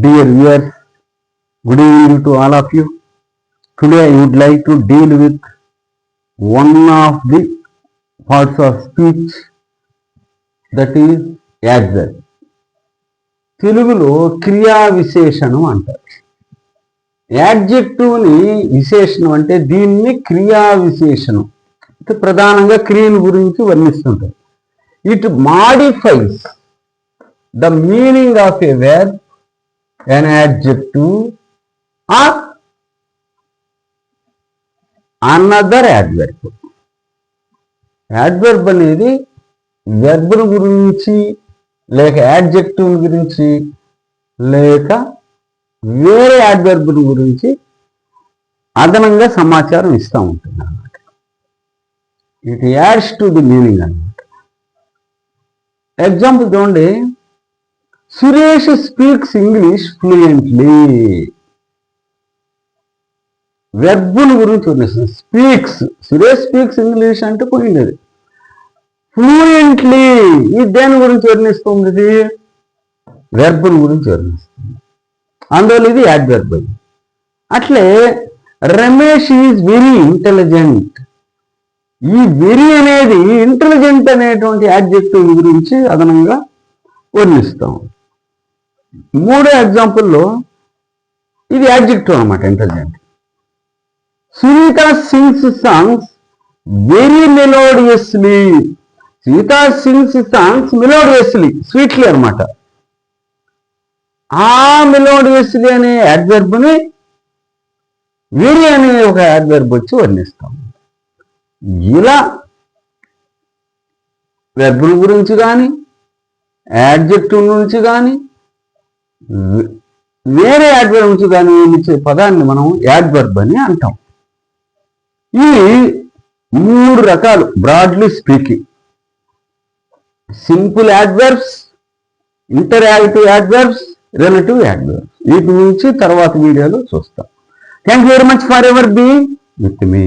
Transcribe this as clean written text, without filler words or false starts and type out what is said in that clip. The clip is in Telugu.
Dear viewers, good evening to all of you. Today I would like to deal with one of the parts of speech, that is adverb. తెలుగులో క్రియా విశేషణం అంటారు. యాడ్జెక్టివ్ని విశేషణం అంటే దీన్ని క్రియా విశేషణం అంటే ప్రధానంగా క్రియల గురించి వర్ణిస్తుంటారు. It modifies the meaning of a verb, an adjective or another adverb. adverb అనేది వెర్బ్ గురించి లేక యాడ్జెక్టివ్ గురించి లేక వేరే యాడ్వర్బ్ గురించి అదనంగా సమాచారం ఇస్తూ ఉంటుంది అన్నమాట. It adds to the meaning అన్నమాట. ఎగ్జాంపుల్ చూడండి, సురేష్ స్పీక్స్ ఇంగ్లీష్ ఫ్లూయెంట్లీ. వెర్బుల గురించి వర్ణిస్తుంది. స్పీక్స్, సురేష్ స్పీక్స్ ఇంగ్లీష్ అంటే పోయింది. ఫ్లూయెంట్లీ ఇది దేని గురించి వర్ణిస్తుంది? వెర్బుల గురించి వర్ణిస్తుంది. అందువల్ల ఇది యాడ్వర్బ్. అట్లే రమేష్ ఈజ్ వెరీ ఇంటెలిజెంట్. ఈ వెరీ అనేది ఇంటెలిజెంట్ అనేటువంటి యాడ్జెక్టివ్ గురించి అదనంగా వర్ణిస్తాం. మూడో ఎగ్జాంపుల్లో ఇది యాడ్జెక్టివ్ అన్నమాట, intelligent. Sunitha sings songs very melodiously. Sunitha sings songs melodiously, sweetly అనమాట. ఆ మెలోడియస్లీ అనే యాడ్వర్బ్ని వెరీ అనే ఒక యాడ్వర్బ్ వచ్చి వర్ణిస్తాం. ఇలా వెర్బుల గురించి కానీ యాడ్జెక్టివ్ నుంచి కానీ వేరే యాడ్వర్బ్ నుంచి కానీ ఇచ్చే పదాన్ని మనం యాడ్వర్బ్ అని అంటాం. ఇవి మూడు రకాలు broadly speaking. Simple adverbs, interactive adverbs, relative adverbs. వీటి నుంచి తర్వాత వీడియోలో చూస్తాం. Thank you very much for ever being with me.